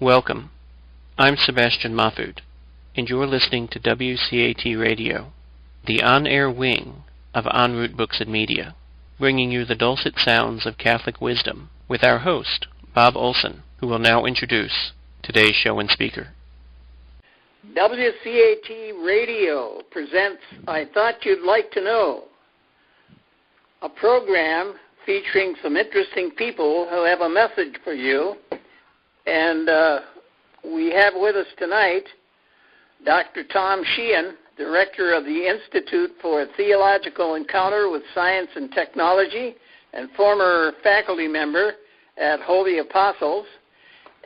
Welcome. I'm Sebastian Mahfood, and you're listening to WCAT Radio, the on-air wing of En Route Books and Media, bringing you the dulcet sounds of Catholic wisdom with our host, Bob Olson, who will now introduce today's show and speaker. WCAT Radio presents I Thought You'd Like to Know, a program featuring some interesting people who have a message for you. And we have with us tonight Dr. Tom Sheahen, Director of the Institute for Theological Encounter with Science and Technology and former faculty member at Holy Apostles.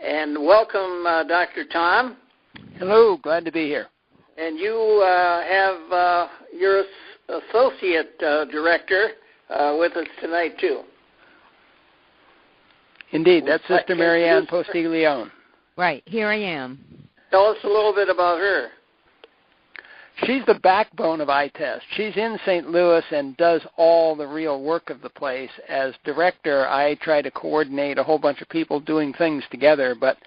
And welcome, Dr. Tom. Hello, glad to be here. And you have your Associate Director with us tonight, too. Indeed, that's Sister Marianne Postiglione. Right, here I am. Tell us a little bit about her. She's the backbone of ITEST. She's in St. Louis and does all the real work of the place. As director, I try to coordinate a whole bunch of people doing things together, but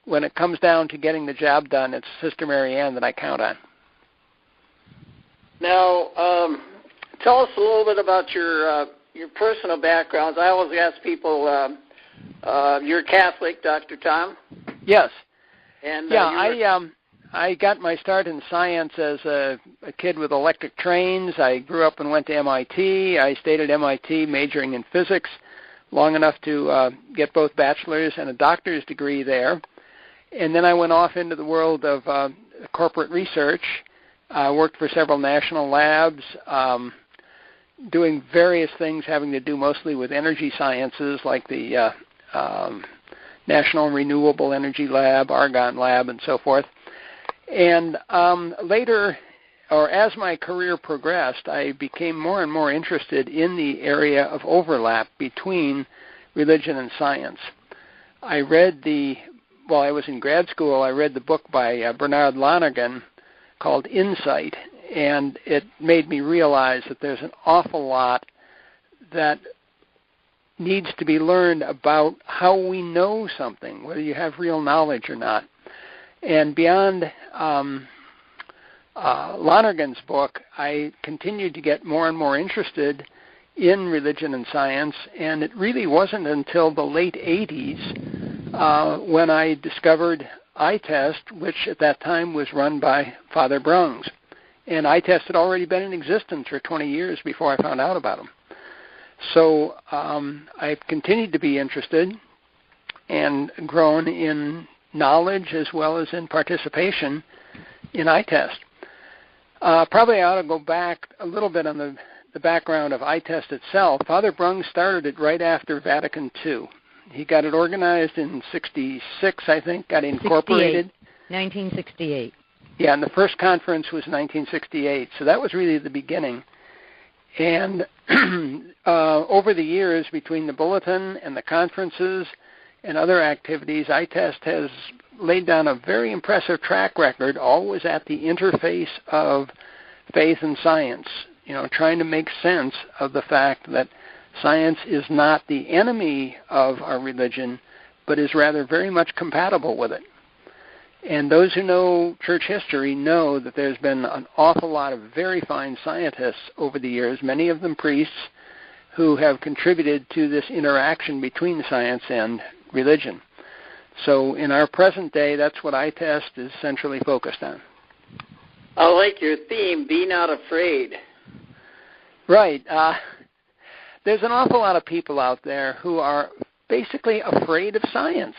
when it comes down to getting the job done, it's Sister Marianne that I count on. Now, tell us a little bit about your personal backgrounds. I always ask people, you're Catholic, Dr. Tom? Yes. And I got my start in science as a kid with electric trains. I grew up and went to MIT. I stayed at MIT majoring in physics long enough to get both bachelor's and a doctor's degree there. And then I went off into the world of corporate research. I worked for several national labs, doing various things having to do mostly with energy sciences, like the National Renewable Energy Lab, Argonne Lab, and so forth. And later, or as my career progressed, I became more and more interested in the area of overlap between religion and science. While I was in grad school, I read the book by Bernard Lonergan called Insight, and it made me realize that there's an awful lot that needs to be learned about how we know something, whether you have real knowledge or not. And beyond Lonergan's book, I continued to get more and more interested in religion and science, and it really wasn't until the late 80s when I discovered ITEST, which at that time was run by Father Brungs. And ITEST had already been in existence for 20 years before I found out about him. So I've continued to be interested and grown in knowledge as well as in participation in ITEST. Probably I ought to go back a little bit on the background of ITEST itself. Father Brungs started it right after Vatican II. He got it organized in 66, I think, got incorporated. 1968. Yeah, and the first conference was 1968, so that was really the beginning. And over the years, between the bulletin and the conferences and other activities, ITEST has laid down a very impressive track record, always at the interface of faith and science, trying to make sense of the fact that science is not the enemy of our religion, but is rather very much compatible with it. And those who know church history know that there's been an awful lot of very fine scientists over the years, many of them priests, who have contributed to this interaction between science and religion. So in our present day, that's what ITEST is centrally focused on. I like your theme, be not afraid. Right. There's an awful lot of people out there who are basically afraid of science.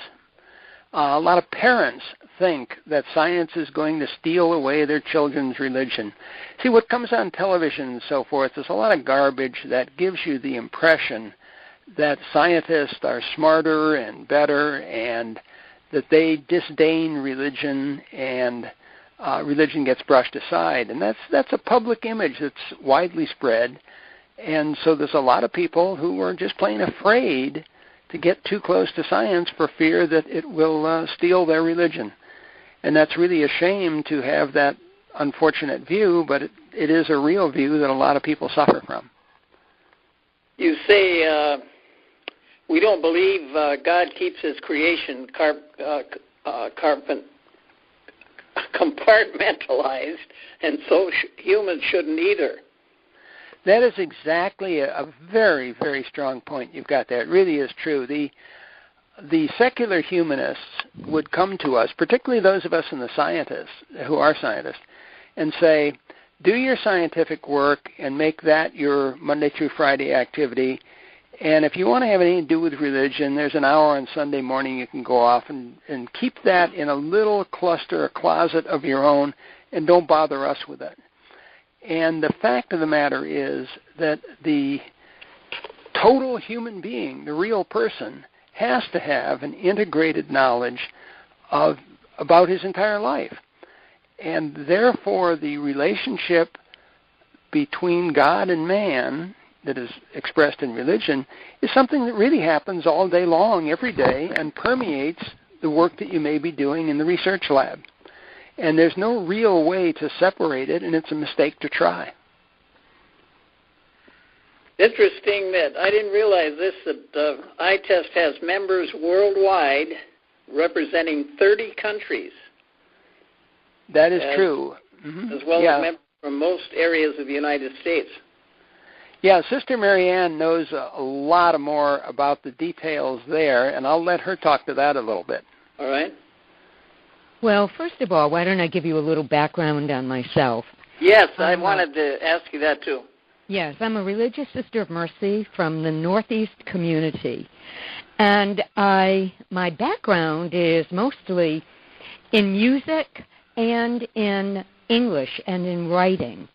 A lot of parents think that science is going to steal away their children's religion. See, what comes on television and so forth is a lot of garbage that gives you the impression that scientists are smarter and better and that they disdain religion and religion gets brushed aside. And that's a public image that's widely spread. And so there's a lot of people who are just plain afraid to get too close to science for fear that it will steal their religion. And that's really a shame to have that unfortunate view, but it is a real view that a lot of people suffer from. You say we don't believe God keeps his creation compartmentalized, and so humans shouldn't either. That is exactly a very, very strong point you've got there. It really is true. The secular humanists would come to us, particularly those of us in the scientists, who are scientists, and say, do your scientific work and make that your Monday through Friday activity. And if you want to have anything to do with religion, there's an hour on Sunday morning you can go off and keep that in a little cluster, a closet of your own, and don't bother us with it. And the fact of the matter is that the total human being, the real person, has to have an integrated knowledge about his entire life. And therefore, the relationship between God and man that is expressed in religion is something that really happens all day long, every day, and permeates the work that you may be doing in the research lab. And there's no real way to separate it, and it's a mistake to try. Interesting that I didn't realize this, that ITEST has members worldwide representing 30 countries. That is true. Mm-hmm. As well as members from most areas of the United States. Yeah, Sister Marianne knows a lot more about the details there, and I'll let her talk to that a little bit. All right. Well, first of all, why don't I give you a little background on myself? Yes, I wanted to ask you that too. Yes, I'm a religious sister of mercy from the Northeast community. And my background is mostly in music and in English and in writing.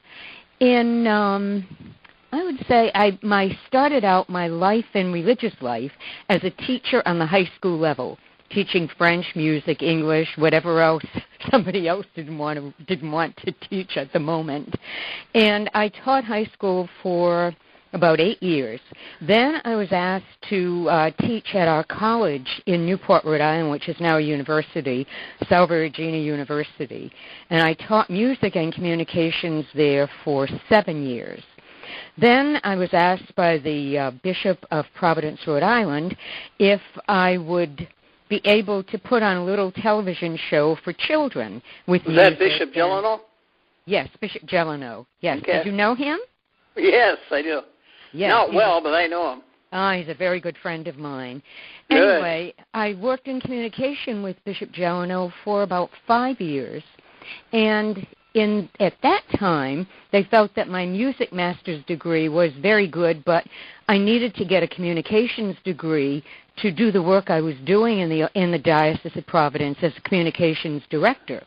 I would say I started out my life in religious life as a teacher on the high school level, teaching French, music, English, whatever else somebody else didn't want to teach at the moment. And I taught high school for about 8 years. Then I was asked to teach at our college in Newport, Rhode Island, which is now a university, Salve Regina University. And I taught music and communications there for 7 years. Then I was asked by the Bishop of Providence, Rhode Island, if I would be able to put on a little television show for children with music. Was that Bishop Gelano? Yes, Bishop Gelano. Yes. Okay. Did you know him? Yes, I do. Yes, Not well, but I know him. He's a very good friend of mine. Good. Anyway, I worked in communication with Bishop Gelano for about 5 years, and at that time, they felt that my music master's degree was very good, but I needed to get a communications degree to do the work I was doing in the Diocese of Providence as a communications director.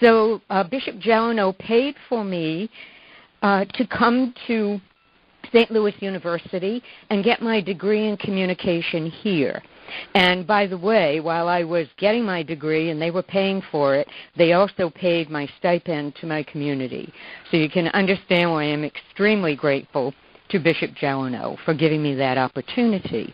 So Bishop Gelano paid for me to come to St. Louis University and get my degree in communication here. And by the way, while I was getting my degree and they were paying for it, they also paid my stipend to my community. So you can understand why I'm extremely grateful to Bishop Gelano for giving me that opportunity.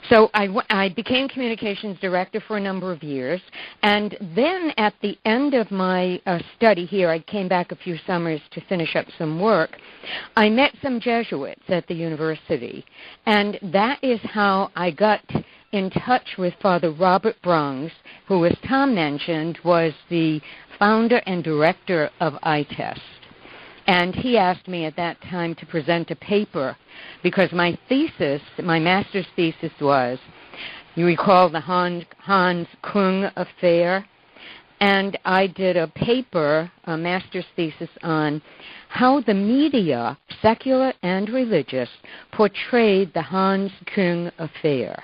So I became communications director for a number of years, and then at the end of my study here, I came back a few summers to finish up some work. I met some Jesuits at the university, and that is how I got in touch with Father Robert Brungs, who, as Tom mentioned, was the founder and director of ITEST. And he asked me at that time to present a paper because my thesis, my master's thesis was, you recall the Hans Kung affair? And I did a paper, a master's thesis on how the media, secular and religious, portrayed the Hans Kung affair.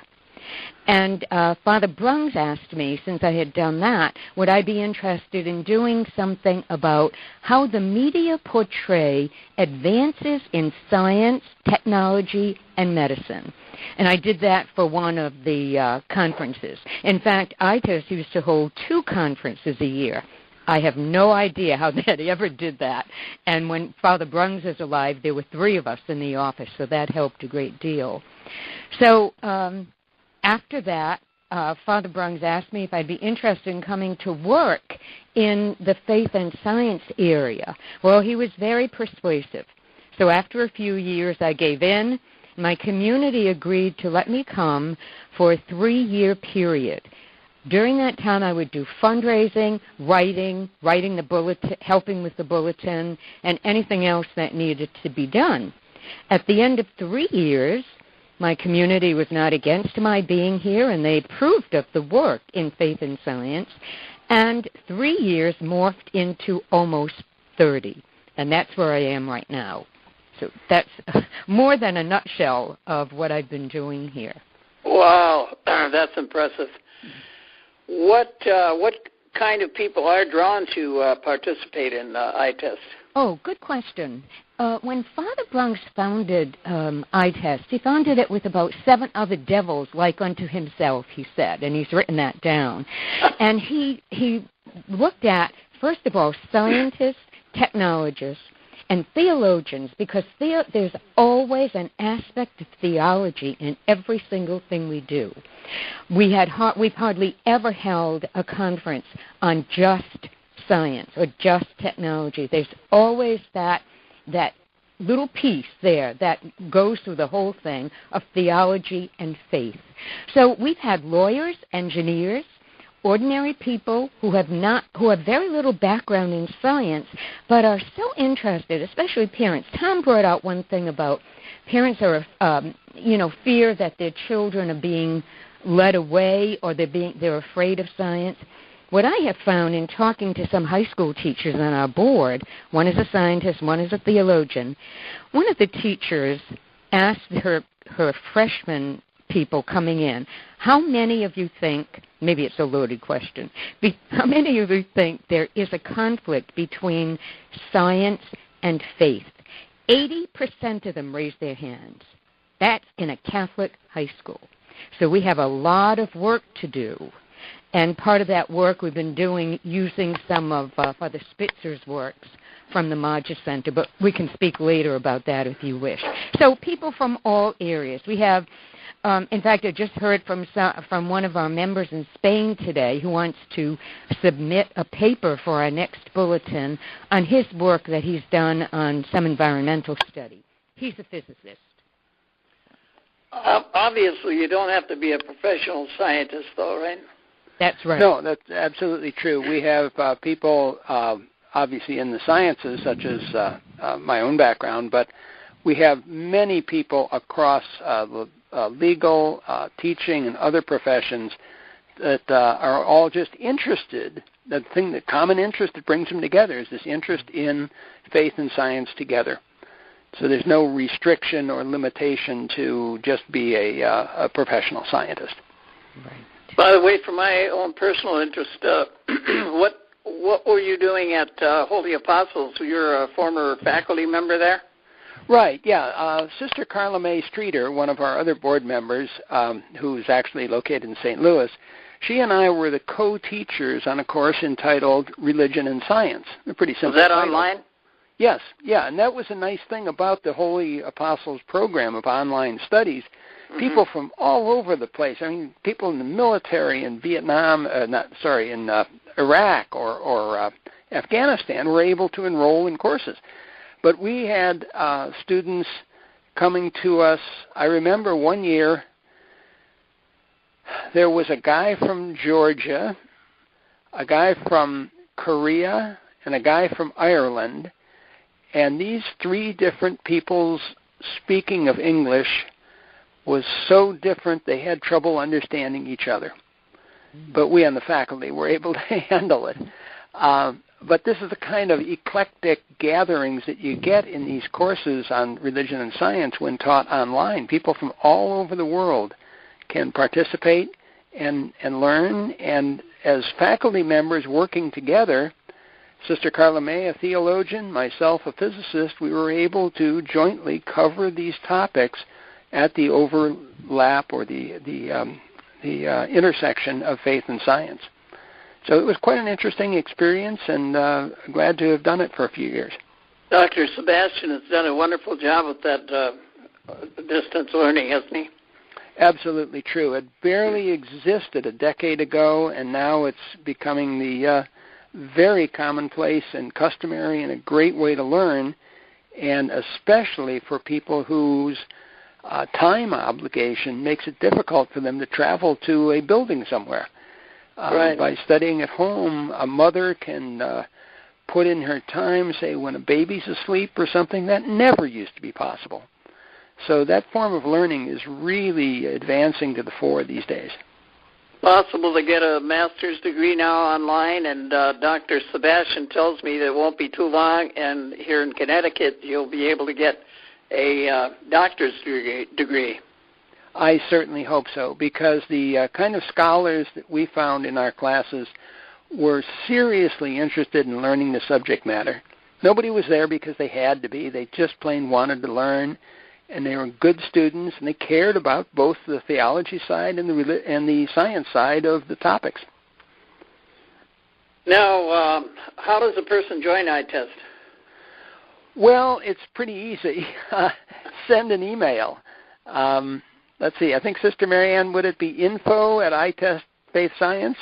And Father Brungs asked me, since I had done that, would I be interested in doing something about how the media portray advances in science, technology, and medicine. And I did that for one of the conferences. In fact, ITEST used to hold 2 conferences a year. I have no idea how they ever did that. And when Father Brungs was alive, there were 3 of us in the office, so that helped a great deal. So after that, Father Brungs asked me if I'd be interested in coming to work in the faith and science area. Well, he was very persuasive. So after a few years, I gave in. My community agreed to let me come for a 3-year period. During that time, I would do fundraising, writing the bulletin, helping with the bulletin, and anything else that needed to be done. At the end of 3 years, my community was not against my being here, and they approved of the work in faith and science. And 3 years morphed into almost 30, and that's where I am right now. So that's more than a nutshell of what I've been doing here. Wow, that's impressive. What kind of people are drawn to participate in ITEST? Oh, good question. When Father Blanks founded ITEST, he founded it with about 7 other devils like unto himself, he said, and he's written that down. And he looked at, first of all, scientists, technologists, and theologians, because there's always an aspect of theology in every single thing we do. We've hardly ever held a conference on just science or just technology. There's always that little piece there that goes through the whole thing of theology and faith. So we've had lawyers, engineers, ordinary people who have very little background in science, but are so interested, especially parents. Tom brought out one thing about parents are, fear that their children are being led away or they're afraid of science. What I have found in talking to some high school teachers on our board, one is a scientist, one is a theologian, one of the teachers asked her freshman people coming in, how many of you think, maybe it's a loaded question, how many of you think there is a conflict between science and faith? 80% of them raised their hands. That's in a Catholic high school. So we have a lot of work to do. And part of that work we've been doing using some of Father Spitzer's works from the Maggia Center, but we can speak later about that if you wish. So people from all areas. We have, in fact, I just heard from one of our members in Spain today who wants to submit a paper for our next bulletin on his work that he's done on some environmental study. He's a physicist. Obviously, you don't have to be a professional scientist, though, right? That's right. No, that's absolutely true. We have people, obviously, in the sciences, such as my own background, but we have many people across legal, teaching, and other professions that are all just interested. The common interest that brings them together is this interest in faith and science together. So there's no restriction or limitation to just be a professional scientist. Right. By the way, for my own personal interest, what were you doing at Holy Apostles? You're a former faculty member there? Right, yeah. Sister Carla Mae Streeter, one of our other board members, who's actually located in St. Louis, she and I were the co-teachers on a course entitled Religion and Science. They're pretty simple. Was that titles. Online? Yes, yeah, and that was a nice thing about the Holy Apostles program of online studies. People from all over the place. I mean, people in the military in Vietnam, in Iraq or Afghanistan were able to enroll in courses. But we had students coming to us. I remember one year there was a guy from Georgia, a guy from Korea, and a guy from Ireland. And these 3 different people's speaking of English was so different they had trouble understanding each other. But we on the faculty were able to handle it. But this is the kind of eclectic gatherings that you get in these courses on religion and science when taught online. People from all over the world can participate and learn. And as faculty members working together, Sister Carla Mae, a theologian, myself, a physicist, we were able to jointly cover these topics at the overlap or the intersection of faith and science. So it was quite an interesting experience, and glad to have done it for a few years. Dr. Sebastian has done a wonderful job with that distance learning, hasn't he? Absolutely true. It barely existed a decade ago, and now it's becoming the very commonplace and customary and a great way to learn, and especially for people whose time obligation makes it difficult for them to travel to a building somewhere. Right. By studying at home, a mother can put in her time, say, when a baby's asleep or something. That never used to be possible. So that form of learning is really advancing to the fore these days. Possible to get a master's degree now online, and Dr. Sebastian tells me that it won't be too long, and here in Connecticut you'll be able to get a doctor's degree. I certainly hope so, because the kind of scholars that we found in our classes were seriously interested in learning the subject matter. Nobody was there because they had to be. They just plain wanted to learn, and they were good students, and they cared about both the theology side and the science side of the topics. Now, how does a person join ITEST? Well, it's pretty easy. Send an email. Let's see, I think, Sister Marianne, would it be info@ITEST Faith Science?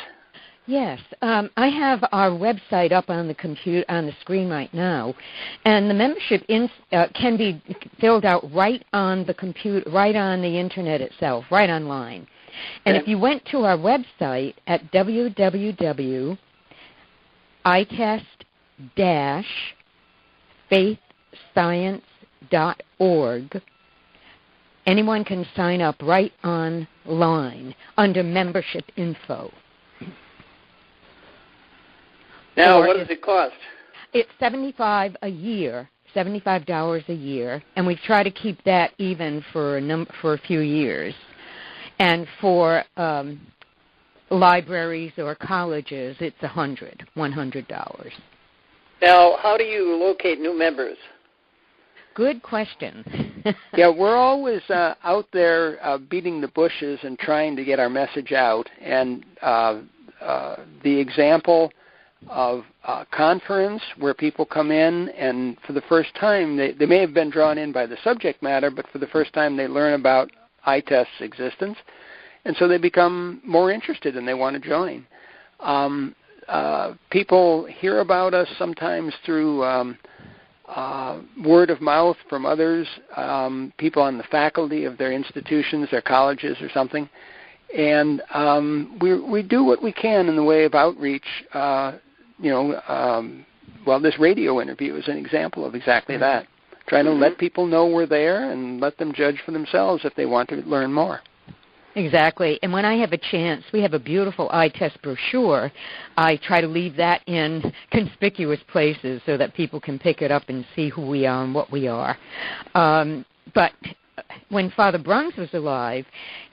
Yes, I have our website up on the screen right now, and the membership can be filled out right on the computer, right on the internet itself, right online. And if you went to our website at www.itest-faithscience.org, anyone can sign up right online under membership info. Now, what does it cost? It's $75 a year, $75 a year, and we try to keep that even for a few years. And for libraries or colleges, it's $100. Now, how do you locate new members? Good question. Yeah, we're always out there beating the bushes and trying to get our message out. And the example of a conference where people come in and for the first time, they may have been drawn in by the subject matter, but for the first time they learn about ITEST's existence, and so they become more interested and they want to join. People hear about us sometimes through word of mouth from others, people on the faculty of their institutions, their colleges or something, and we do what we can in the way of outreach. Well, this radio interview is an example of exactly that. Trying to let people know we're there and let them judge for themselves if they want to learn more. Exactly. And when I have a chance, we have a beautiful ITEST brochure. I try to leave that in conspicuous places so that people can pick it up and see who we are and what we are. But when Father Brungs was alive,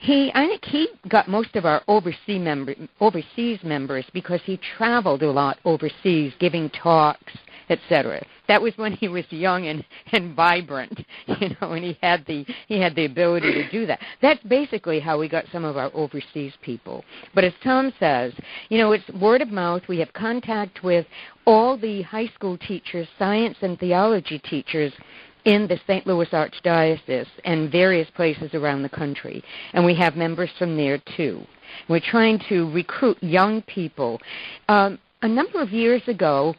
I think he got most of our overseas members because he traveled a lot overseas giving talks, etc. That was when he was young and vibrant, and he had the ability to do that. That's basically how we got some of our overseas people. But as Tom says, it's word of mouth. We have contact with all the high school teachers, science and theology teachers in the St. Louis Archdiocese and various places around the country. And we have members from there, too. We're trying to recruit young people. A number of years ago,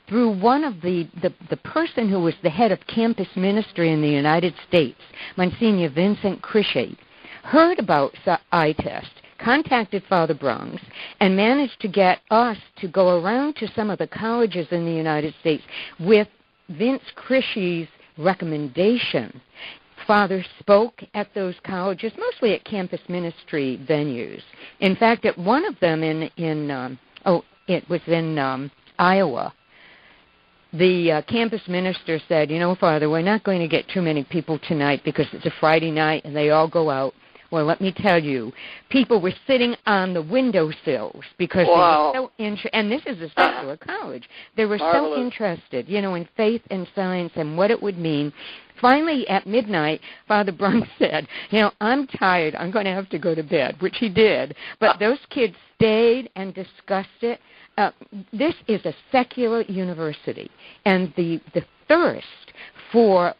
through one of the person who was the head of campus ministry in the United States, Monsignor Vincent Krishy, heard about ITEST, contacted Father Brungs, and managed to get us to go around to some of the colleges in the United States with Vince Krishy's recommendation. Father spoke at those colleges, mostly at campus ministry venues. In fact, at one of them it was in Iowa, the campus minister said, Father, we're not going to get too many people tonight because it's a Friday night and they all go out. Well, let me tell you, people were sitting on the windowsills because they were so interested, and this is a secular college. They were so interested, in faith and science and what it would mean. Finally, at midnight, Father Brungs said, I'm tired. I'm going to have to go to bed, which he did. But those kids stayed and discussed it. This is a secular university, and the thirst for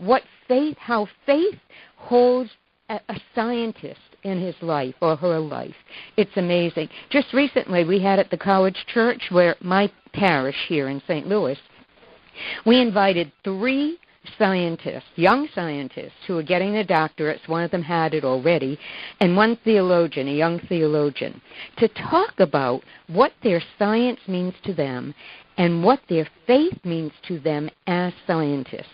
how faith holds a scientist in his life or her life. It's amazing. Just recently we had at the college church, where my parish here in St. Louis, we invited 3 scientists, young scientists, who are getting their doctorates. One of them had it already, and one theologian, a young theologian, to talk about what their science means to them and what their faith means to them as scientists.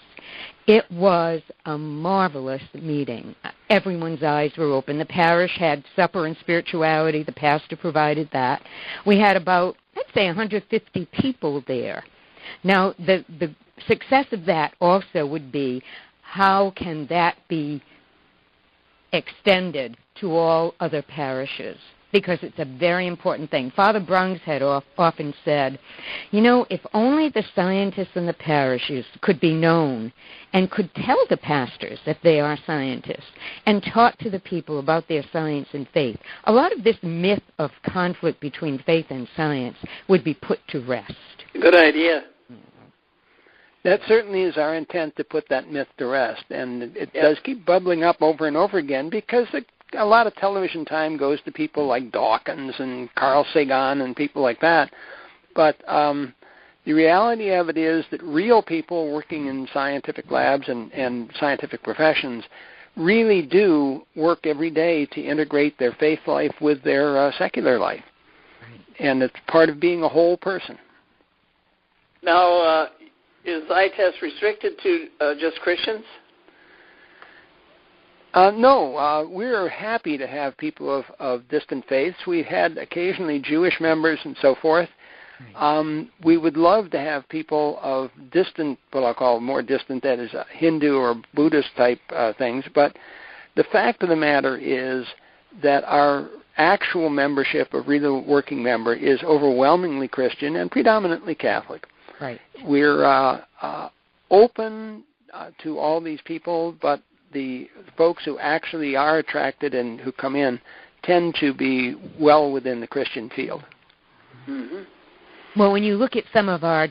It was a marvelous meeting. Everyone's eyes were open. The parish had supper and spirituality. The pastor provided that. We had about, I'd say, 150 people there. Now, the success of that also would be, how can that be extended to all other parishes? Because it's a very important thing. Father Brungs had often said, if only the scientists in the parishes could be known and could tell the pastors that they are scientists and talk to the people about their science and faith, a lot of this myth of conflict between faith and science would be put to rest. Good idea. That certainly is our intent, to put that myth to rest. And it does keep bubbling up over and over again, because a lot of television time goes to people like Dawkins and Carl Sagan and people like that. But the reality of it is that real people working in scientific labs and scientific professions really do work every day to integrate their faith life with their secular life. Right. And it's part of being a whole person. Now, is ITEST restricted to just Christians? No, we're happy to have people of distant faiths. We've had occasionally Jewish members and so forth. We would love to have people of distant, what I'll call more distant, that is Hindu or Buddhist type things. But the fact of the matter is that our actual membership, a real working member, is overwhelmingly Christian and predominantly Catholic. Right. We're open to all these people, but the folks who actually are attracted and who come in tend to be well within the Christian field. Mm-hmm. Well, when you look at some of our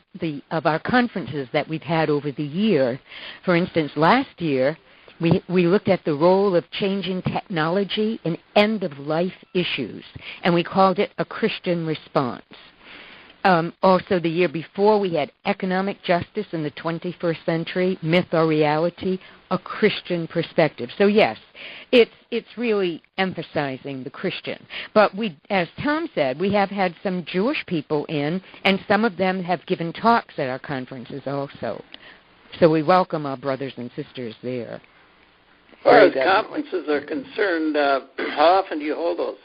conferences that we've had over the year, for instance, last year we looked at the role of changing technology in end-of-life issues, and we called it a Christian response. Also, the year before, we had economic justice in the 21st century, myth or reality, a Christian perspective. So yes, it's really emphasizing the Christian. But we, as Tom said, we have had some Jewish people in, and some of them have given talks at our conferences also. So we welcome our brothers and sisters there. As far as conferences are concerned, how often do you hold those?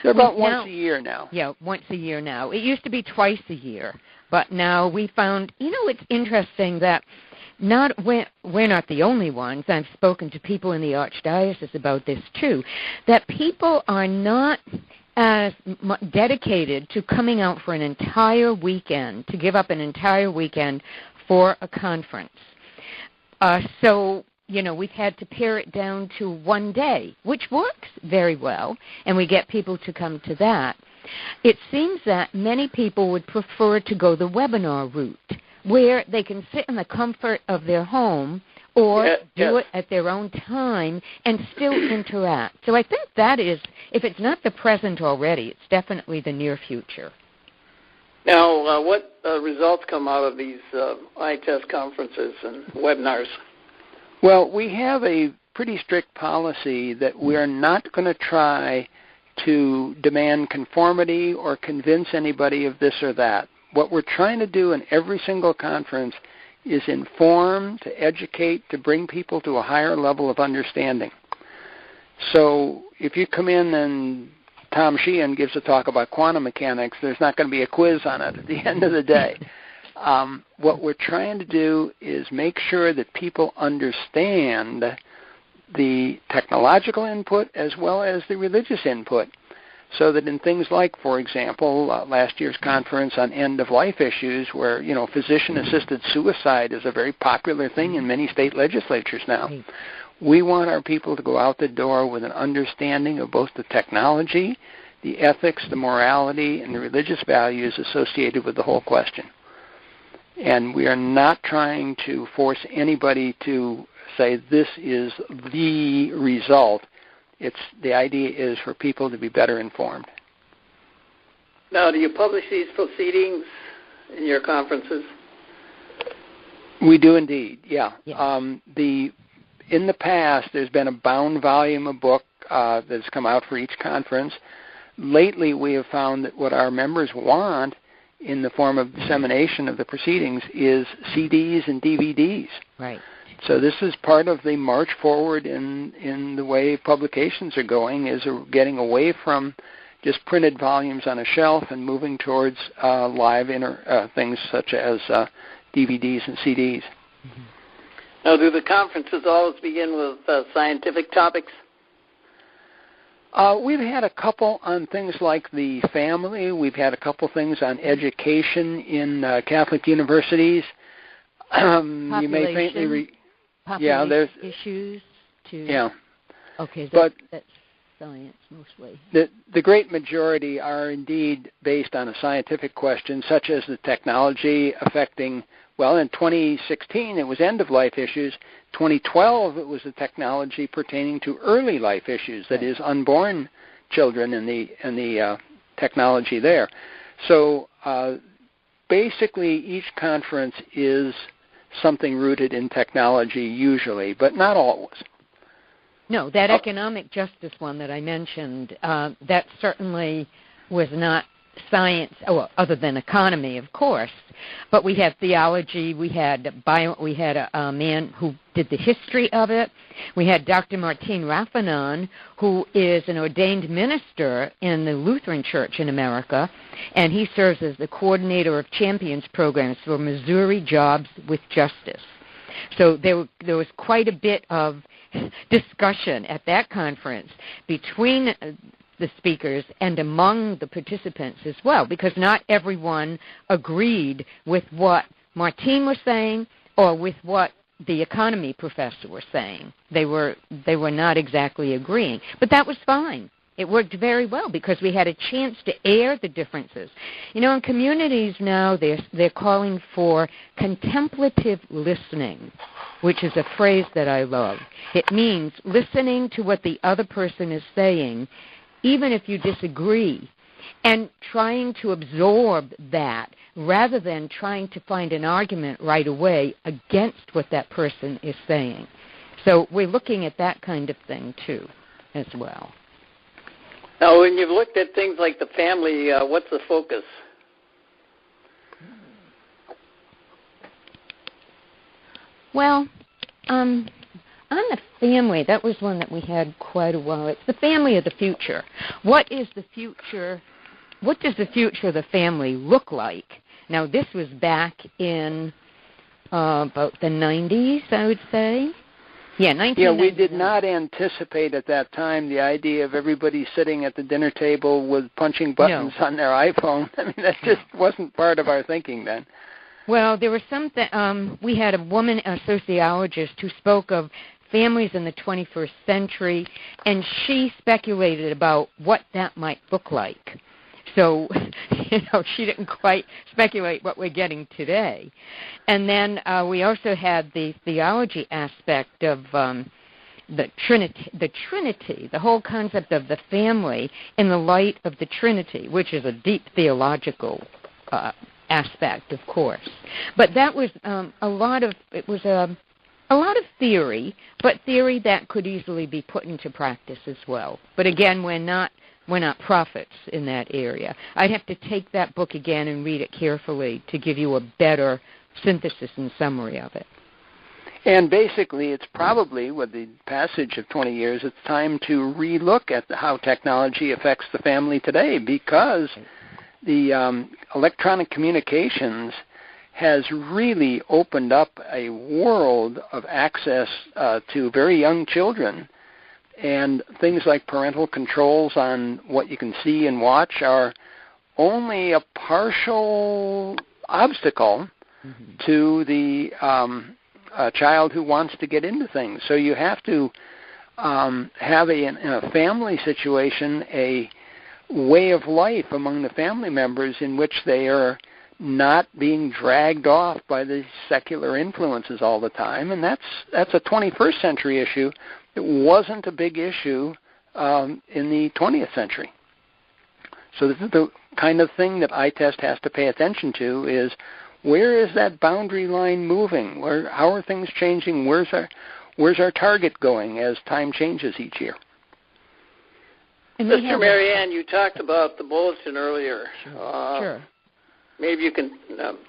They're about once a year now. Yeah, once a year now. It used to be twice a year, but now we found, it's interesting that we're not the only ones. I've spoken to people in the Archdiocese about this too, that people are not as dedicated to coming out for an entire weekend, to give up an entire weekend for a conference. So we've had to pare it down to one day, which works very well, and we get people to come to that. It seems that many people would prefer to go the webinar route, where they can sit in the comfort of their home or do it at their own time and still interact. So I think that is, if it's not the present already, it's definitely the near future. Now, what results come out of these ITEST conferences and webinars? Well, we have a pretty strict policy that we're not going to try to demand conformity or convince anybody of this or that. What we're trying to do in every single conference is inform, to educate, to bring people to a higher level of understanding. So if you come in and Tom Sheahen gives a talk about quantum mechanics, there's not going to be a quiz on it at the end of the day. What we're trying to do is make sure that people understand the technological input as well as the religious input, so that in things like, for example, last year's conference on end-of-life issues, where, physician-assisted suicide is a very popular thing in many state legislatures now. We want our people to go out the door with an understanding of both the technology, the ethics, the morality, and the religious values associated with the whole question. And we are not trying to force anybody to say this is the result. The idea is for people to be better informed. Now, do you publish these proceedings in your conferences? We do indeed, yeah. Yeah. In the past, there's been a bound volume of book that's come out for each conference. Lately, we have found that what our members want in the form of dissemination of the proceedings is CDs and DVDs. Right. So this is part of the march forward in the way publications are going, is getting away from just printed volumes on a shelf and moving towards live things such as DVDs and CDs. Mm-hmm. Now, do the conferences always begin with scientific topics? We've had a couple on things like the family. We've had a couple things on education in Catholic universities. Population, you may faintly there's issues too. Yeah. Okay, so that's science mostly. The great majority are indeed based on a scientific question, such as the technology affecting, well, in 2016 it was end-of-life issues. 2012 it was the technology pertaining to early life issues, that is, unborn children and the technology there. So basically each conference is something rooted in technology usually, but not always. No, that economic justice one that I mentioned, that certainly was not science, other than economy, of course. But we had theology. We had a man who did the history of it. We had Dr. Martine Raffanon, who is an ordained minister in the Lutheran Church in America, and he serves as the coordinator of Champions programs for Missouri Jobs with Justice. So there was quite a bit of discussion at that conference between the speakers and among the participants as well, because not everyone agreed with what Martine was saying or with what the economy professor was saying. They were not exactly agreeing, but that was fine. It worked very well because we had a chance to air the differences. You know, in communities now, they're calling for contemplative listening, which is a phrase that I love. It means listening to what the other person is saying, even if you disagree, and trying to absorb that rather than trying to find an argument right away against what that person is saying. So we're looking at that kind of thing, too, as well. Now, when you've looked at things like the family, what's the focus? Well, on the family, that was one that we had quite a while. It's the family of the future. What is the future? What does the future of the family look like? Now, this was back in about the 90s, I would say. Yeah, 1999. Yeah, we did not anticipate at that time the idea of everybody sitting at the dinner table with punching buttons on their iPhone. I mean, that just wasn't part of our thinking then. Well, there was something, we had a woman, a sociologist, who spoke of families in the 21st century, and she speculated about what that might look like. So, she didn't quite speculate what we're getting today. And then we also had the theology aspect of the Trinity, the whole concept of the family in the light of the Trinity, which is a deep theological aspect, of course. But that was a lot of theory, but theory that could easily be put into practice as well. But again, we're not prophets in that area. I'd have to take that book again and read it carefully to give you a better synthesis and summary of it. And basically, it's probably, with the passage of 20 years, it's time to relook at how technology affects the family today, because the electronic communications has really opened up a world of access to very young children. And things like parental controls on what you can see and watch are only a partial obstacle to the child who wants to get into things. So you have to have, in a family situation, a way of life among the family members in which they are not being dragged off by the secular influences all the time. And that's a 21st century issue. It wasn't a big issue in the 20th century. So this is the kind of thing that ITEST has to pay attention to, is where is that boundary line moving? How are things changing? Where's our target going as time changes each year? Sister Marianne, you talked about the bulletin earlier. Sure. Maybe you can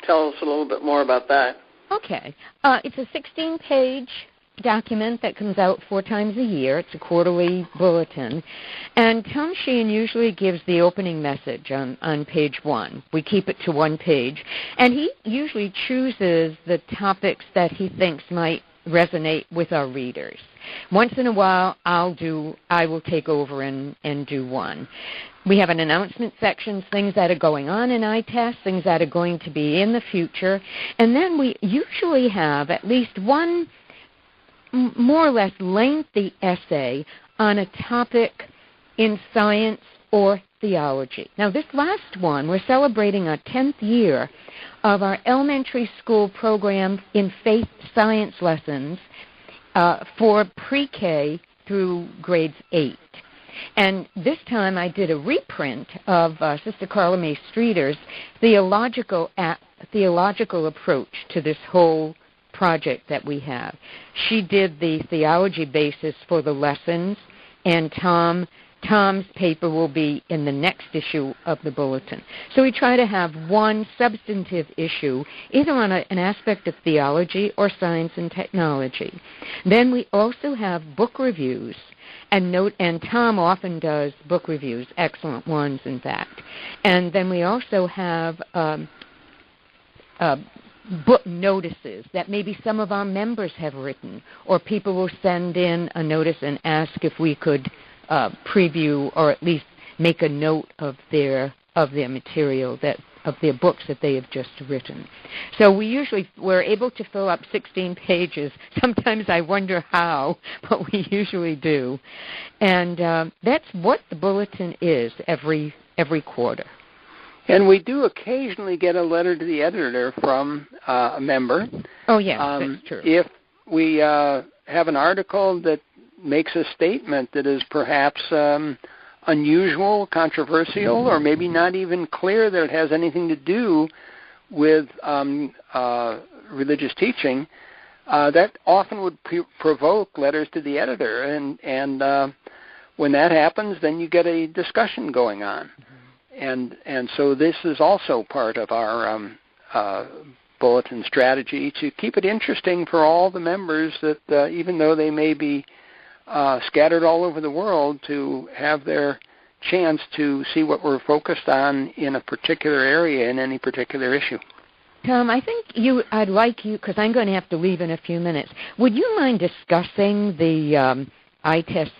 tell us a little bit more about that. Okay. It's a 16-page document that comes out 4 times a year. It's a quarterly bulletin. And Tom Sheahen usually gives the opening message on page 1. We keep it to 1 page. And he usually chooses the topics that he thinks might resonate with our readers. Once in a while, I will take over and do one. We have an announcement section, things that are going on in ITEST, things that are going to be in the future. And then we usually have at least one more or less lengthy essay on a topic in science or theology. Now, this last one, we're celebrating our 10th year of our elementary school program in faith science lessons for pre-K through grades 8. And this time I did a reprint of Sister Carla Mae Streeter's theological approach to this whole project that we have. She did the theology basis for the lessons, and Tom's paper will be in the next issue of the bulletin. So we try to have one substantive issue, either on an aspect of theology or science and technology. Then we also have book reviews, and Tom often does book reviews, excellent ones, in fact. And then we also have book notices that maybe some of our members have written, or people will send in a notice and ask if we could preview or at least make a note of their material, of their books that they have just written. So we're able to fill up 16 pages. Sometimes I wonder how, but we usually do. And that's what the bulletin is every quarter. And we do occasionally get a letter to the editor from a member. Oh, yeah, that's true. If we have an article that makes a statement that is perhaps unusual, controversial, or maybe not even clear that it has anything to do with religious teaching, that often would provoke letters to the editor. And when that happens, then you get a discussion going on. And so this is also part of our bulletin strategy to keep it interesting for all the members, that even though they may be scattered all over the world, to have their chance to see what we're focused on in a particular area in any particular issue. Tom, I think I'd like you, because I'm going to have to leave in a few minutes, would you mind discussing the ITEST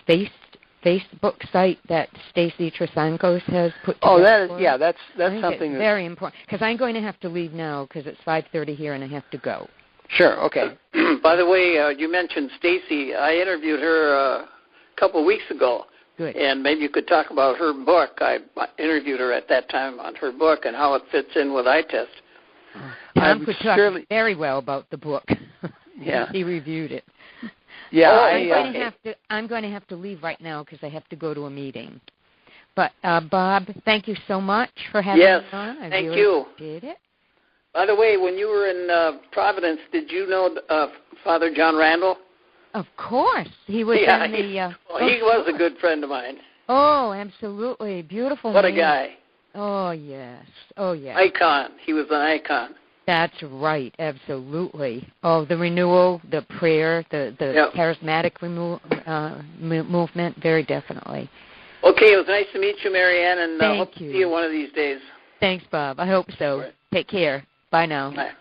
Facebook site that Stacy Trasancos has put together? Oh, that's something that's very important, because I'm going to have to leave now because it's 5:30 here and I have to go. Sure, okay. By the way, you mentioned Stacy. I interviewed her a couple of weeks ago. Good. And maybe you could talk about her book. I interviewed her at that time on her book and how it fits in with ITEST. Tom could talk very well about the book. Yeah. He reviewed it. Yeah, I'm going to have to leave right now because I have to go to a meeting. But, Bob, thank you so much for having me on. I thank really you. Did it. By the way, when you were in Providence, did you know Father John Randall? Of course. He was in the... he was a good friend of mine. Oh, absolutely. Beautiful What man. a guy. Oh, yes. Oh, yes. Icon. He was an icon. That's right, absolutely. Oh, the renewal, the prayer, the charismatic movement, very definitely. Okay, it was nice to meet you, Marianne, and hope to see you one of these days. Thanks, Bob. I hope so. Right. Take care. Bye now. Bye.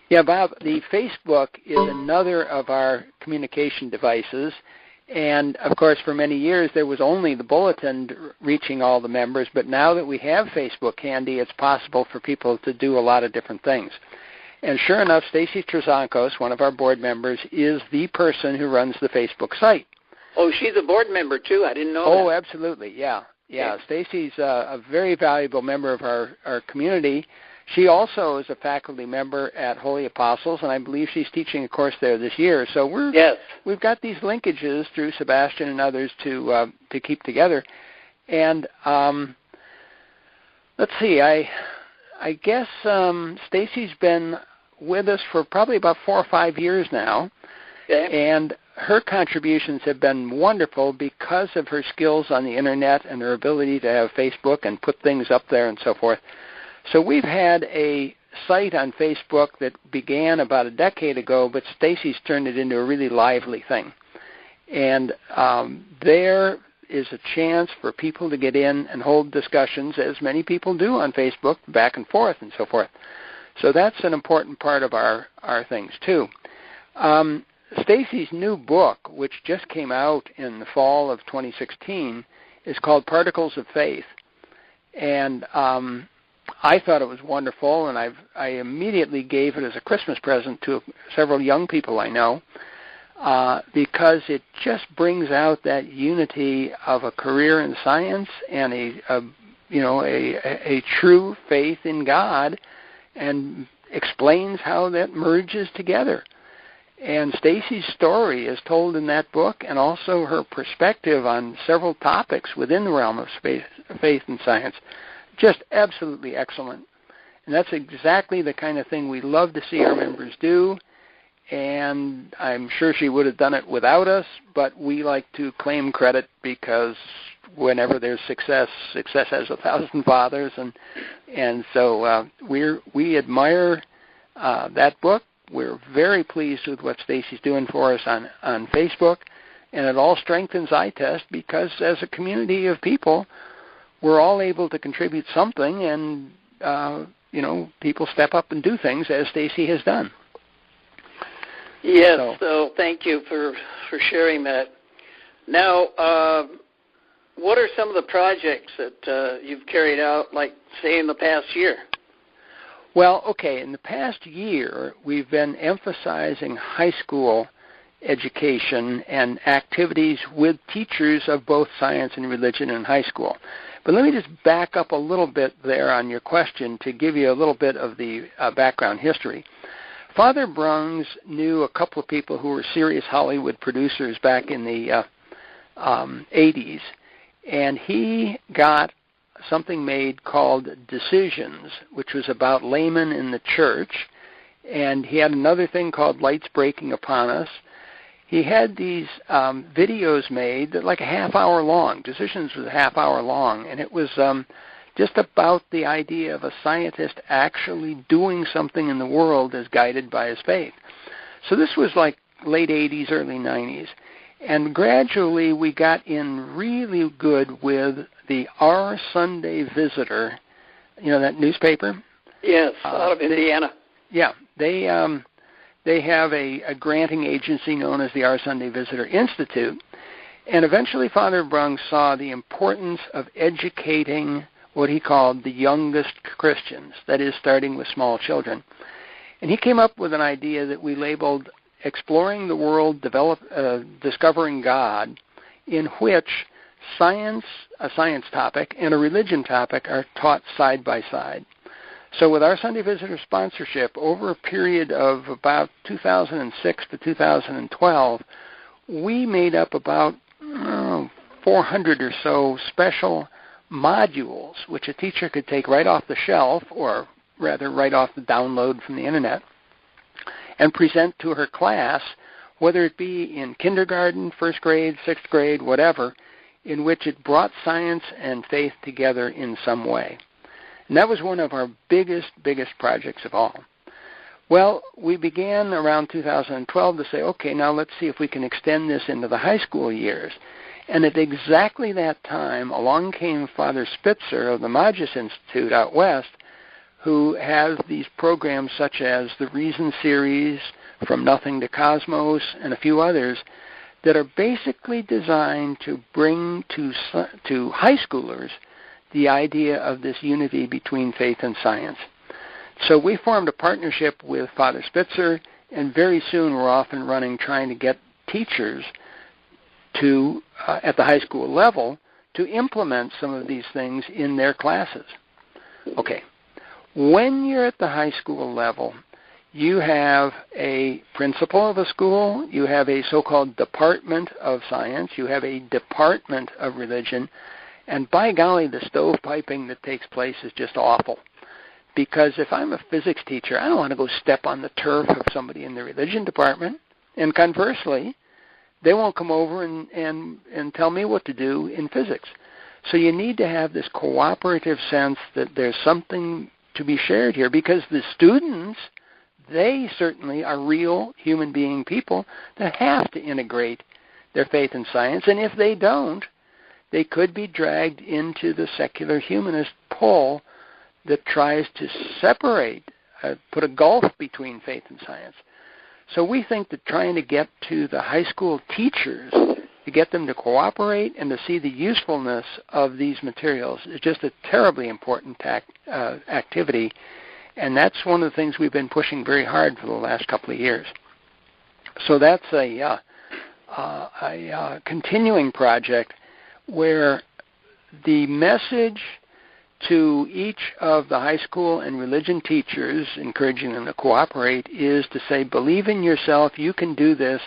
Yeah, Bob, the Facebook is another of our communication devices. And, of course, for many years there was only the bulletin reaching all the members, but now that we have Facebook handy, it's possible for people to do a lot of different things. And sure enough, Stacy Trasancos, one of our board members, is the person who runs the Facebook site. Oh, she's a board member, too. I didn't know that. Oh, absolutely, yeah. Stacy's a very valuable member of our community. She also is a faculty member at Holy Apostles, and I believe she's teaching a course there this year. So we've got these linkages through Sebastian and others to keep together. And let's see, I guess Stacy's been with us for probably about 4 or 5 years now, and her contributions have been wonderful because of her skills on the Internet and her ability to have Facebook and put things up there and so forth. So we've had a site on Facebook that began about a decade ago, but Stacy's turned it into a really lively thing. And there is a chance for people to get in and hold discussions, as many people do on Facebook, back and forth and so forth. So that's an important part of our things, too. Stacy's new book, which just came out in the fall of 2016, is called Particles of Faith. And I thought it was wonderful, and I immediately gave it as a Christmas present to several young people I know, because it just brings out that unity of a career in science and a true faith in God, and explains how that merges together. And Stacy's story is told in that book, and also her perspective on several topics within the realm of faith and science. Just absolutely excellent. And that's exactly the kind of thing we love to see our members do. And I'm sure she would have done it without us, but we like to claim credit because whenever there's success has 1,000 fathers, and so we admire that book. We're very pleased with what Stacy's doing for us on Facebook, and it all strengthens ITEST because as a community of people, we're all able to contribute something, and people step up and do things as Stacy has done. Yes, so thank you for sharing that. Now, what are some of the projects that you've carried out, like, say, in the past year? Well, okay, in the past year, we've been emphasizing high school education and activities with teachers of both science and religion in high school. But let me just back up a little bit there on your question to give you a little bit of the background history. Father Brungs knew a couple of people who were serious Hollywood producers back in the 80s, and he got something made called Decisions, which was about laymen in the church, and he had another thing called Lights Breaking Upon Us. He had these videos made that like a half hour long. Decisions was a half hour long, and it was just about the idea of a scientist actually doing something in the world as guided by his faith. So this was like late 80s, early 90s. And gradually we got in really good with the Our Sunday Visitor, that newspaper? Yes, out of Indiana. Yeah, they have a granting agency known as the Our Sunday Visitor Institute. And eventually Father Brungs saw the importance of educating what he called the youngest Christians, that is, starting with small children. And he came up with an idea that we labeled Exploring the World, Discovering God, in which science, a science topic, and a religion topic are taught side by side. So with our Sunday Visitor sponsorship, over a period of about 2006 to 2012, we made up about 400 or so special modules, which a teacher could take right off the shelf, or rather right off the download from the Internet, and present to her class, whether it be in kindergarten, first grade, sixth grade, whatever, in which it brought science and faith together in some way. And that was one of our biggest projects of all. Well, we began around 2012 to say, okay, now let's see if we can extend this into the high school years. And at exactly that time, along came Father Spitzer of the Magis Institute out west, who has these programs such as the Reason series, From Nothing to Cosmos, and a few others that are basically designed to bring to high schoolers the idea of this unity between faith and science. So we formed a partnership with Father Spitzer, and very soon we're off and running trying to get teachers to, at the high school level, to implement some of these things in their classes. Okay. When you're at the high school level, you have a principal of a school, you have a so-called department of science, you have a department of religion, and by golly, the stovepiping that takes place is just awful. Because if I'm a physics teacher, I don't want to go step on the turf of somebody in the religion department. And conversely, they won't come over and tell me what to do in physics. So you need to have this cooperative sense that there's something to be shared here, because the students, they certainly are real human being people that have to integrate their faith in science. And if they don't, they could be dragged into the secular humanist pull that tries to separate, put a gulf between faith and science. So we think that trying to get to the high school teachers, to get them to cooperate and to see the usefulness of these materials is just a terribly important activity. And that's one of the things we've been pushing very hard for the last couple of years. So that's a continuing project where the message to each of the high school and religion teachers, encouraging them to cooperate, is to say, believe in yourself, you can do this,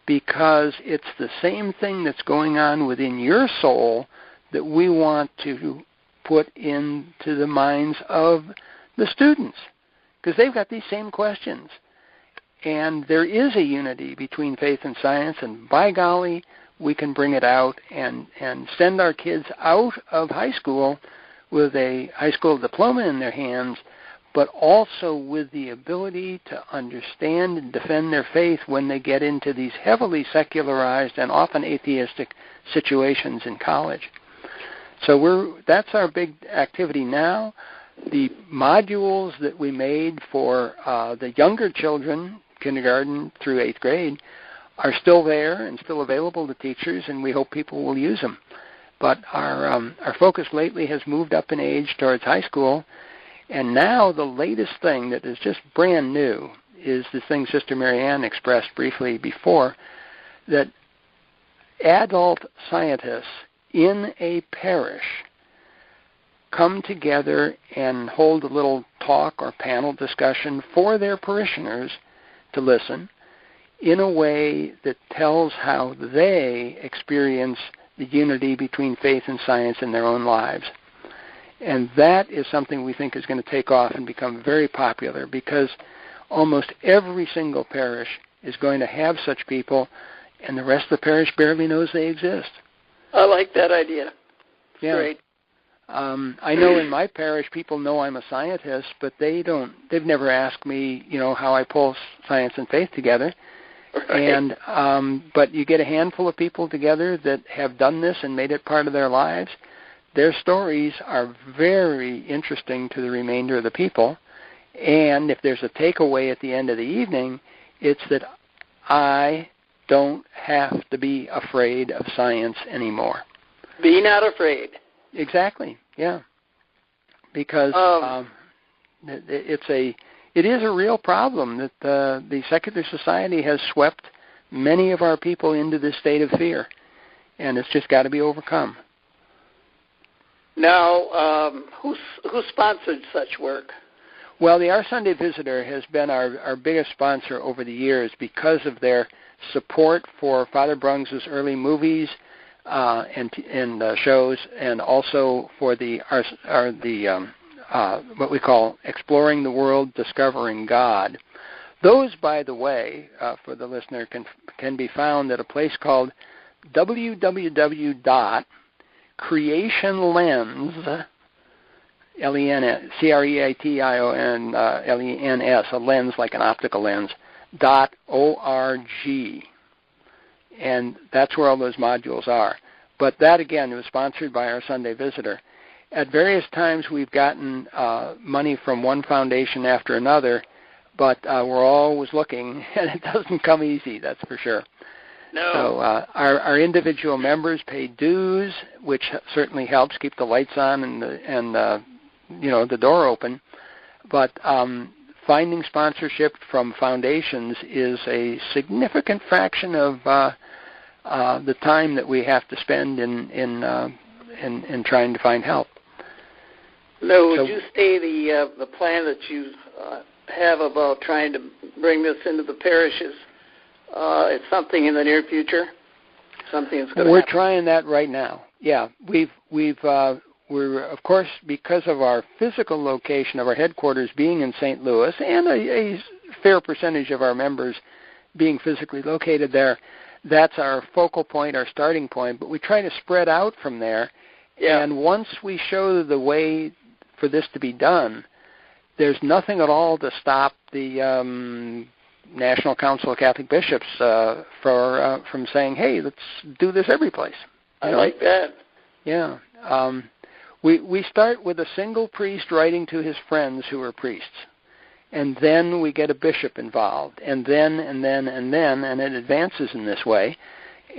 because it's the same thing that's going on within your soul that we want to put into the minds of the students, because they've got these same questions. And there is a unity between faith and science, and by golly, we can bring it out and send our kids out of high school with a high school diploma in their hands, but also with the ability to understand and defend their faith when they get into these heavily secularized and often atheistic situations in college. So that's our big activity now. The modules that we made for the younger children, kindergarten through 8th grade, are still there and still available to teachers, and we hope people will use them. But our focus lately has moved up in age towards high school, and now the latest thing that is just brand new is the thing Sister Marianne expressed briefly before, that adult scientists in a parish come together and hold a little talk or panel discussion for their parishioners to listen in a way that tells how they experience the unity between faith and science in their own lives. And that is something we think is going to take off and become very popular, because almost every single parish is going to have such people, and the rest of the parish barely knows they exist. I like that idea. Yeah. Great. I know in my parish people know I'm a scientist, but they've never asked me, how I pull science and faith together. Right. And but you get a handful of people together that have done this and made it part of their lives. Their stories are very interesting to the remainder of the people. And if there's a takeaway at the end of the evening, it's that I don't have to be afraid of science anymore. Be not afraid. Exactly, yeah. Because it is a real problem that the secular society has swept many of our people into this state of fear, and it's just got to be overcome. Now, who sponsored such work? Well, the Our Sunday Visitor has been our biggest sponsor over the years because of their support for Father Brungs's early movies and shows, and also for what we call Exploring the World, Discovering God. Those, by the way, for the listener, can be found at a place called www.creationlens, CREATIONLENS, a lens like an optical lens, .org. And that's where all those modules are. But that, again, was sponsored by Our Sunday Visitor. At various times we've gotten money from one foundation after another, but we're always looking, and it doesn't come easy, that's for sure. No. So our individual members pay dues, which certainly helps keep the lights on and the door open. But finding sponsorship from foundations is a significant fraction of the time that we have to spend in trying to find help. No, would you say the plan that you have about trying to bring this into the parishes is something in the near future? Something that's going to happen? We're trying that right now. Yeah, we've we're, of course, because of our physical location of our headquarters being in St. Louis and a fair percentage of our members being physically located there, that's our focal point, our starting point. But we try to spread out from there. Yeah. And once we show the way for this to be done, there's nothing at all to stop the National Council of Catholic Bishops from saying, hey, let's do this every place. I like that. Yeah. We start with a single priest writing to his friends who are priests. And then we get a bishop involved. And then, and it advances in this way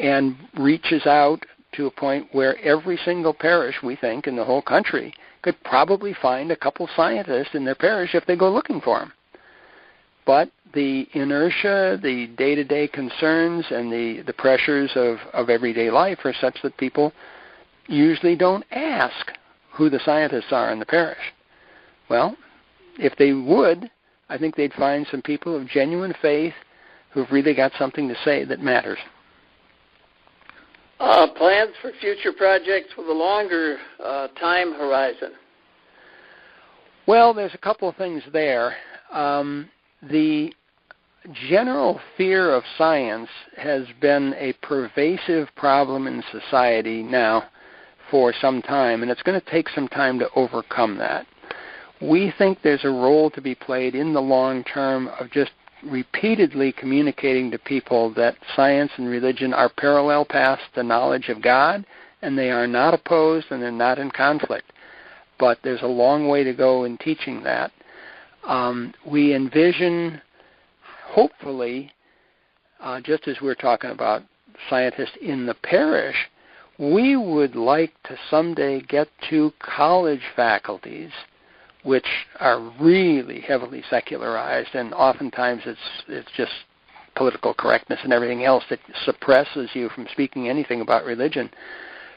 and reaches out to a point where every single parish, we think, in the whole country could probably find a couple scientists in their parish if they go looking for them. But the inertia, the day-to-day concerns, and the pressures of everyday life are such that people usually don't ask who the scientists are in the parish. Well, if they would, I think they'd find some people of genuine faith who've really got something to say that matters. Plans for future projects with a longer time horizon? Well, there's a couple of things there. The general fear of science has been a pervasive problem in society now for some time, and it's going to take some time to overcome that. We think there's a role to be played in the long term of just repeatedly communicating to people that science and religion are parallel paths to knowledge of God, and they are not opposed and they're not in conflict. But there's a long way to go in teaching that. We envision, hopefully, just as we're talking about scientists in the parish, we would like to someday get to college faculties which are really heavily secularized, and oftentimes it's just political correctness and everything else that suppresses you from speaking anything about religion.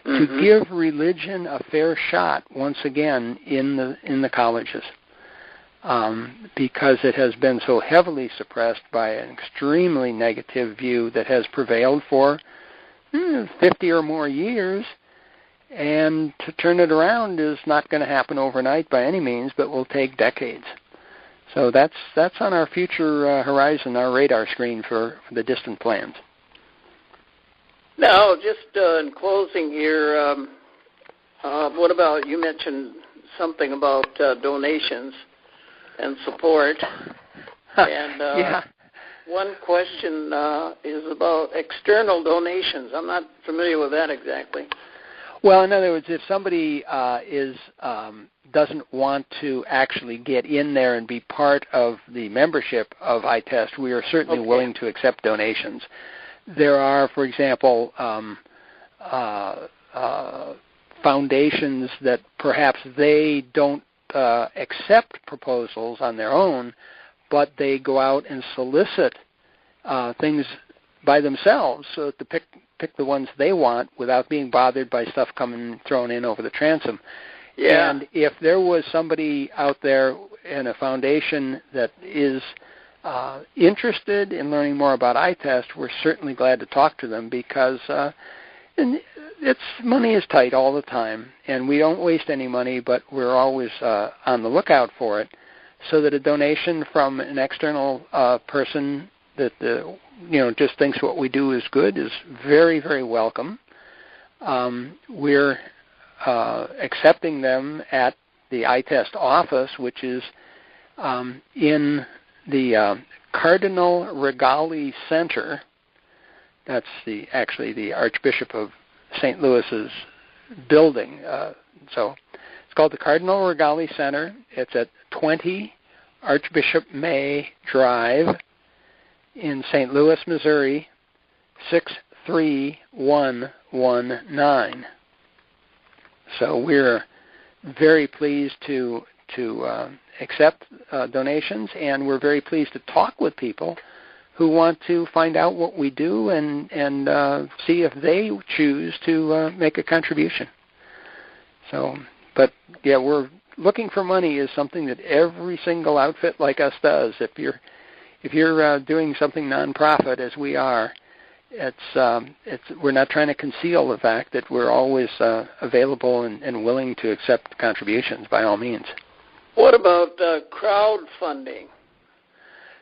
Mm-hmm. To give religion a fair shot once again in the colleges, because it has been so heavily suppressed by an extremely negative view that has prevailed for 50 or more years. And to turn it around is not going to happen overnight by any means, but will take decades. So that's on our future horizon, our radar screen for the distant plans. Now, just in closing here, what about, you mentioned something about donations and support. And yeah. One question is about external donations. I'm not familiar with that exactly. Well, in other words, if somebody doesn't want to actually get in there and be part of the membership of ITEST, we are certainly willing to accept donations. There are, for example, foundations that perhaps they don't accept proposals on their own, but they go out and solicit things by themselves, so to pick the ones they want without being bothered by stuff thrown in over the transom. Yeah. And if there was somebody out there in a foundation that is interested in learning more about ITEST, we're certainly glad to talk to them, because money is tight all the time, and we don't waste any money, but we're always on the lookout for it, so that a donation from an external person that just thinks what we do is good is very, very welcome. We're accepting them at the ITEST office, which is in the Cardinal Regali Center. That's actually the Archbishop of St. Louis's building. So it's called the Cardinal Regali Center. It's at 20 Archbishop May Drive in St. Louis, Missouri, 63119. So we're very pleased to accept donations, and we're very pleased to talk with people who want to find out what we do and see if they choose to make a contribution. So, but yeah, we're looking for money is something that every single outfit like us does. If you're doing something nonprofit, as we are, we're not trying to conceal the fact that we're always available and willing to accept contributions by all means. What about crowdfunding?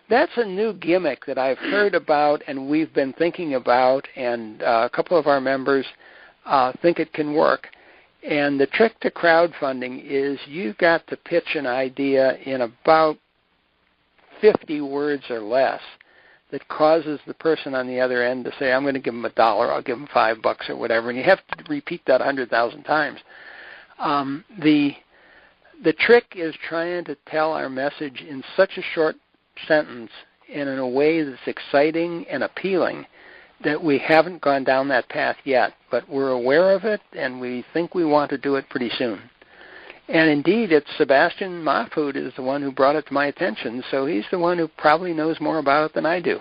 That's a new gimmick that I've heard about and we've been thinking about, and a couple of our members think it can work. And the trick to crowdfunding is you've got to pitch an idea in about 50 words or less that causes the person on the other end to say, I'm going to give them $1, I'll give them $5 or whatever, and you have to repeat that 100,000 times. The trick is trying to tell our message in such a short sentence and in a way that's exciting and appealing that we haven't gone down that path yet, but we're aware of it and we think we want to do it pretty soon. And indeed, it's Sebastian Mahfoud is the one who brought it to my attention, so he's the one who probably knows more about it than I do.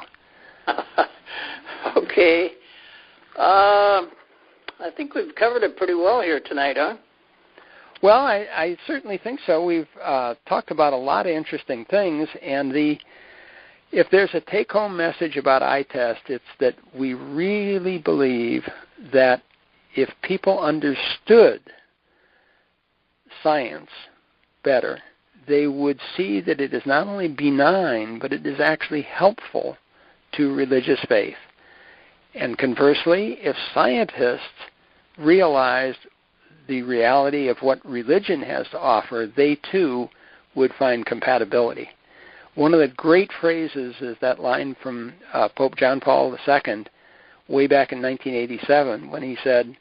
Okay. I think we've covered it pretty well here tonight, huh? Well, I certainly think so. We've talked about a lot of interesting things, and if there's a take-home message about ITEST, it's that we really believe that if people understood science better, they would see that it is not only benign, but it is actually helpful to religious faith. And conversely, if scientists realized the reality of what religion has to offer, they too would find compatibility. One of the great phrases is that line from Pope John Paul II way back in 1987 when he said,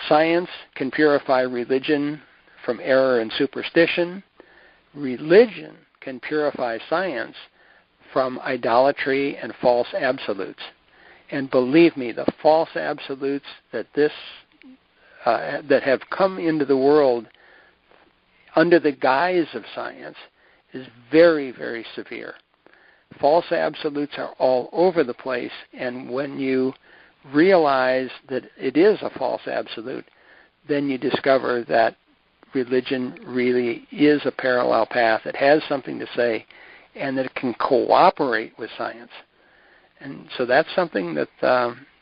"Science can purify religion from error and superstition. Religion can purify science from idolatry and false absolutes." And believe me, the false absolutes that that have come into the world under the guise of science is very, very severe. False absolutes are all over the place, and when you realize that it is a false absolute, then you discover that religion really is a parallel path. It has something to say, and that it can cooperate with science. And so that's something that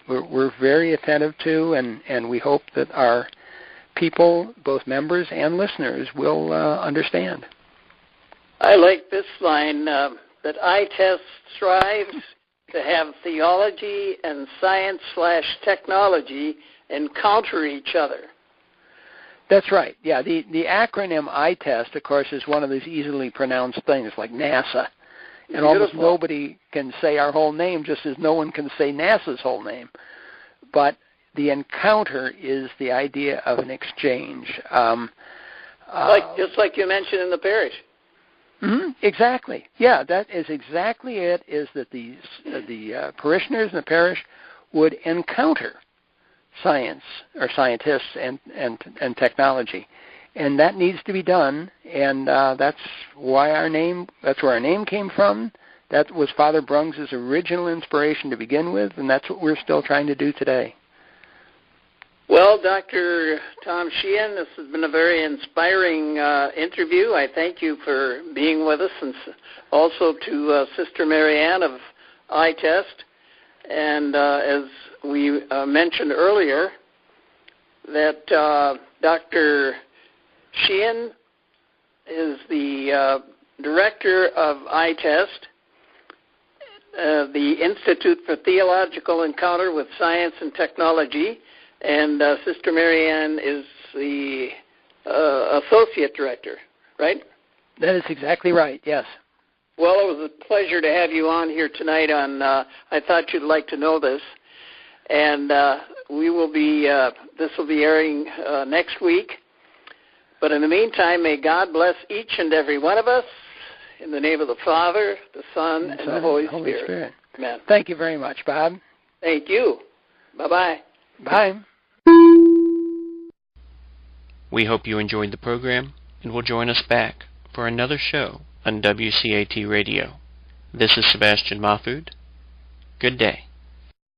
we're very attentive to, and we hope that our people, both members and listeners, will understand. I like this line, that ITEST strives to have theology and science/technology encounter each other. That's right. Yeah, the acronym ITEST, of course, is one of these easily pronounced things like NASA. And Beautiful. Almost nobody can say our whole name, just as no one can say NASA's whole name. But the encounter is the idea of an exchange. Just like you mentioned in the parish. Mm-hmm, exactly. Yeah, that is exactly it, is that the parishioners in the parish would encounter science or scientists and technology. And that needs to be done, and that's where our name came from. That was Father Brungs's original inspiration to begin with, and that's what we're still trying to do today. Well, Dr. Tom Sheahen, this has been a very inspiring interview. I thank you for being with us, and also to Sister Marianne of ITEST. And as we mentioned earlier, that Dr. Sheahen is the director of ITEST, the Institute for Theological Encounter with Science and Technology, and Sister Marianne is the associate director, right? That is exactly right, yes. Well, it was a pleasure to have you on here tonight on I Thought You'd Like to Know This. And we will be, this will be airing next week. But in the meantime, may God bless each and every one of us in the name of the Father, the Son, and the Holy Spirit. Amen. Thank you very much, Bob. Thank you. Bye-bye. Bye. We hope you enjoyed the program and will join us back for another show on WCAT Radio. This is Sebastian Mahfoud. Good day.